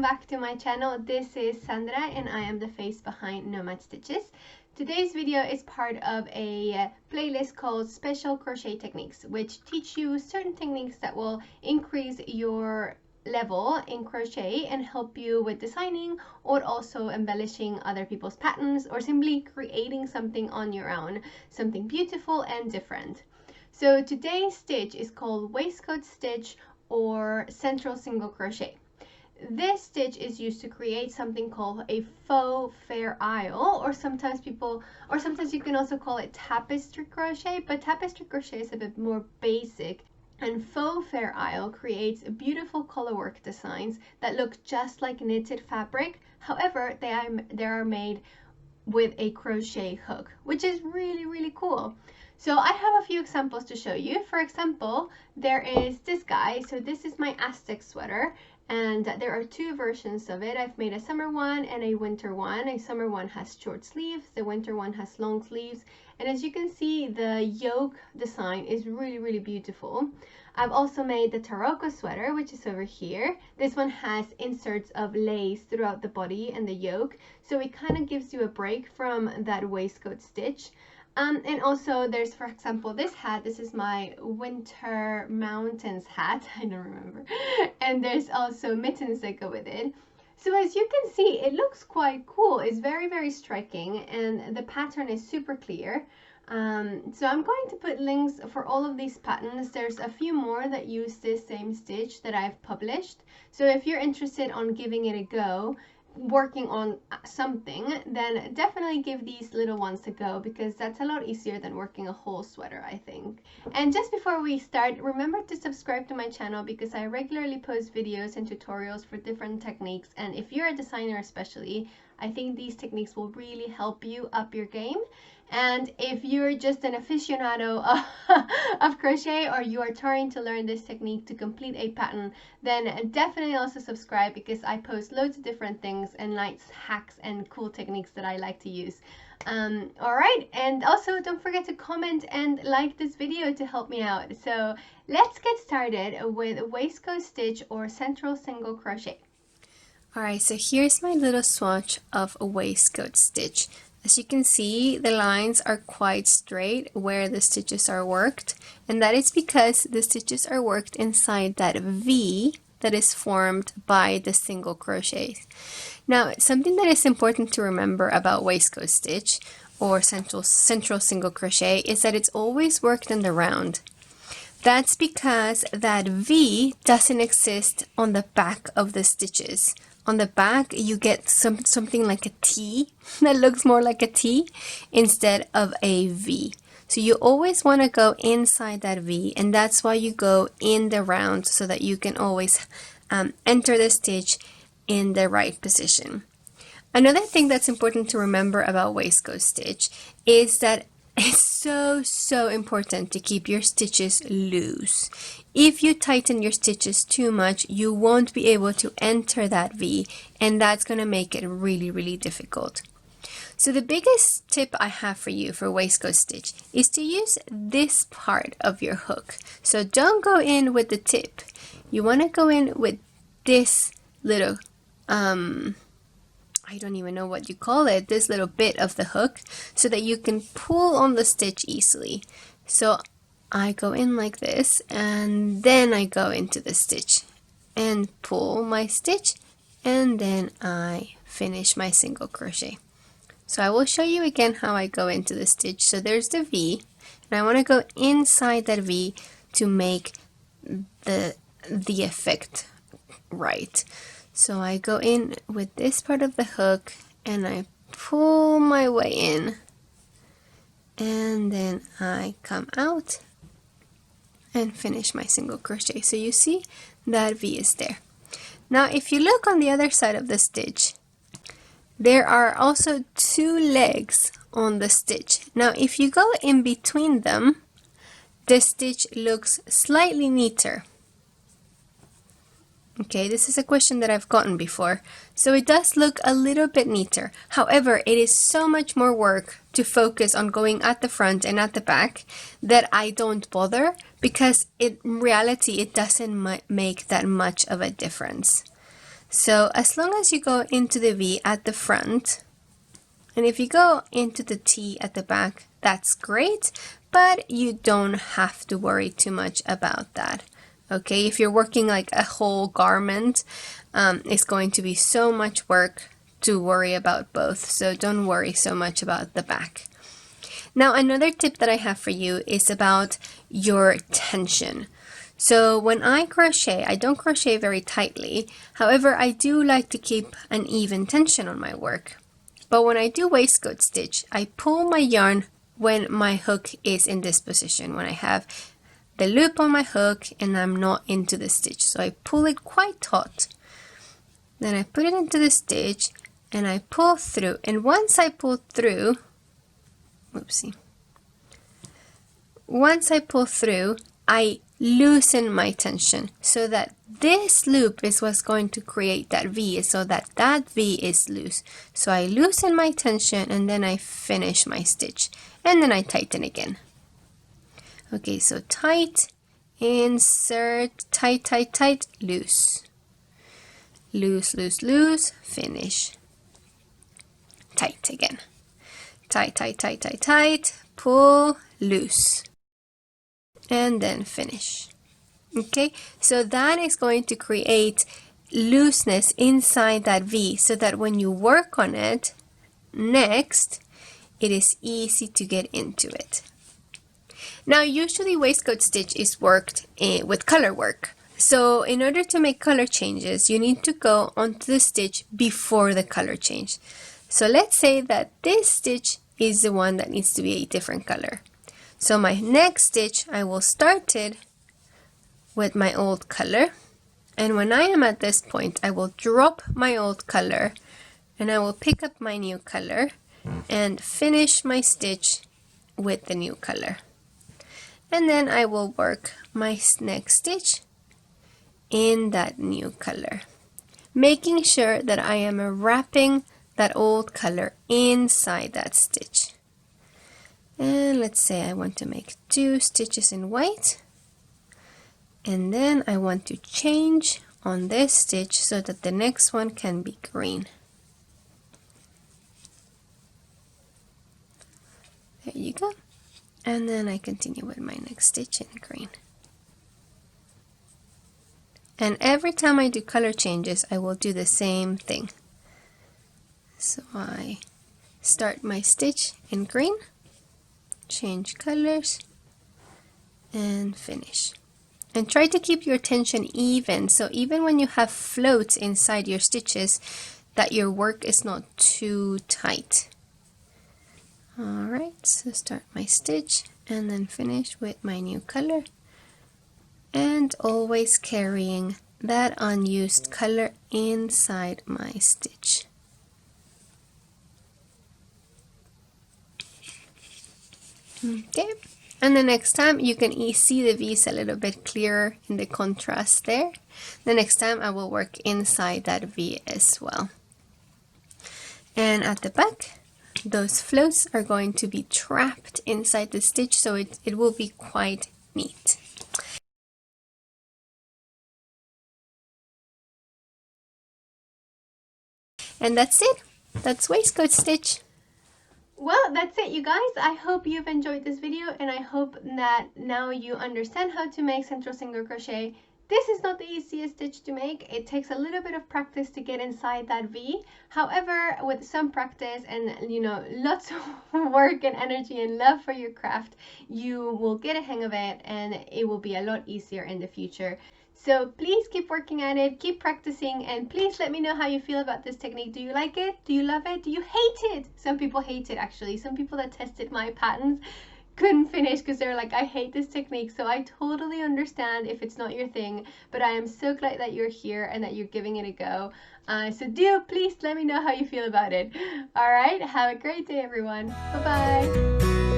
welcome back to my channel. This is Sandra and I am the face behind Nomad Stitches. Today's video is part of a playlist called Special Crochet Techniques, which teach you certain techniques that will increase your level in crochet and help you with designing or also embellishing other people's patterns or simply creating something on your own, something beautiful and different. So today's stitch is called Waistcoat Stitch or Central Single Crochet. This stitch is used to create something called a Faux Fair Isle, or sometimes you can also call it tapestry crochet, but tapestry crochet is a bit more basic. And Faux Fair Isle creates beautiful colorwork designs that look just like knitted fabric. However, they are made with a crochet hook, which is really cool. So I have a few examples to show you. For example, there is this guy. So this is my Aztec sweater. And there are two versions of it. I've made a summer one and a winter one. A summer one has short sleeves, the winter one has long sleeves. And as you can see, the yoke design is really beautiful. I've also made the Taroko Sweater, which is over here. This one has inserts of lace throughout the body and the yoke, so it kind of gives you a break from that waistcoat stitch. And also there's, for example, this hat. This is my winter mountains hat. I don't remember. And there's also mittens that go with it. So as you can see, it looks quite cool. It's very striking and the pattern is super clear. So I'm going to put links for all of these patterns. There's a few more that use this same stitch that I've published. So if you're interested on giving it a go, working on something, then definitely give these little ones a go, because that's a lot easier than working a whole sweater, I think. And just before we start, remember to subscribe to my channel because I regularly post videos and tutorials for different techniques, and if you're a designer especially, I think these techniques will really help you up your game. And if you're just an aficionado of crochet, or you are trying to learn this technique to complete a pattern, then definitely also subscribe, because I post loads of different things and nice hacks and cool techniques that I like to use. Alright, and also don't forget to comment and like this video to help me out. So let's get started with Waistcoat Stitch or Central Single Crochet. Alright, so here's my little swatch of a waistcoat stitch. As you can see, the lines are quite straight where the stitches are worked, and that is because the stitches are worked inside that V that is formed by the single crochet. Now, something that is important to remember about waistcoat stitch or central single crochet is that it's always worked in the round. That's because that V doesn't exist on the back of the stitches. On the back, you get something like a T that looks more like a T instead of a V. So you always want to go inside that V, and that's why you go in the round, so that you can always enter the stitch in the right position. Another thing that's important to remember about waistcoat stitch is that it's so important to keep your stitches loose. If you tighten your stitches too much, you won't be able to enter that V, and that's going to make it really difficult. So the biggest tip I have for you for waistcoat stitch is to use this part of your hook. So don't go in with the tip. You want to go in with this little I don't even know what you call it, this little bit of the hook, so that you can pull on the stitch easily. So I go in like this, and then I go into the stitch and pull my stitch, and then I finish my single crochet. So I will show you again how I go into the stitch. So there's the V, and I want to go inside that V to make the effect right. So I go in with this part of the hook and I pull my way in, and then I come out and finish my single crochet. So you see that V is there. Now if you look on the other side of the stitch, there are also two legs on the stitch. Now if you go in between them, the stitch looks slightly neater. Okay, this is a question that I've gotten before. So it does look a little bit neater. However, it is so much more work to focus on going at the front and at the back that I don't bother, because in reality it doesn't make that much of a difference. So as long as you go into the V at the front, and if you go into the T at the back, that's great, but you don't have to worry too much about that. Okay, if you're working like a whole garment, it's going to be so much work to worry about both, so don't worry so much about the back. Now another tip that I have for you is about your tension. So when I crochet, I don't crochet very tightly. However, I do like to keep an even tension on my work. But when I do waistcoat stitch, I pull my yarn when my hook is in this position, when I have the loop on my hook and I'm not into the stitch. So I pull it quite taut. Then I put it into the stitch and I pull through. And once I pull through, once I pull through, I loosen my tension so that this loop is what's going to create that V, so that V is loose. So I loosen my tension and then I finish my stitch and then I tighten again. Okay, so tight, insert, tight, tight, tight, loose. Loose, loose, loose, finish. Tight again. Tight, tight, tight, tight, tight, pull, loose. And then finish. Okay, so that is going to create looseness inside that V so that when you work on it next, it is easy to get into it. Now usually waistcoat stitch is worked with color work. So in order to make color changes, you need to go onto the stitch before the color change. So let's say that this stitch is the one that needs to be a different color. So my next stitch, I will start it with my old color. And when I am at this point, I will drop my old color and I will pick up my new color and finish my stitch with the new color. And then I will work my next stitch in that new color, making sure that I am wrapping that old color inside that stitch. And let's say I want to make 2 stitches in white, and then I want to change on this stitch so that the next one can be green. There you go. And then I continue with my next stitch in green. And every time I do color changes, I will do the same thing. So I start my stitch in green, change colors, and finish. And try to keep your tension even, so even when you have floats inside your stitches, that your work is not too tight. Alright, so start my stitch and then finish with my new color, and always carrying that unused color inside my stitch. Okay, and the next time you can see the V's a little bit clearer in the contrast there. The next time I will work inside that V as well. And at the back, those floats are going to be trapped inside the stitch, so it will be quite neat. And that's it. That's waistcoat stitch. Well, that's it, you guys. I hope you've enjoyed this video, and I hope that now you understand how to make Central Single Crochet. This is not the easiest stitch to make. It takes a little bit of practice to get inside that V. However, with some practice and, lots of work and energy and love for your craft, you will get a hang of it, and it will be a lot easier in the future. So please keep working at it, keep practicing, and please let me know how you feel about this technique. Do you like it? Do you love it? Do you hate it? Some people hate it, actually. Some people that tested my patterns couldn't finish because they're like, I hate this technique. So I totally understand if it's not your thing, but I am so glad that you're here and that you're giving it a go. So please let me know how you feel about it. All right, have a great day, everyone. Bye-bye.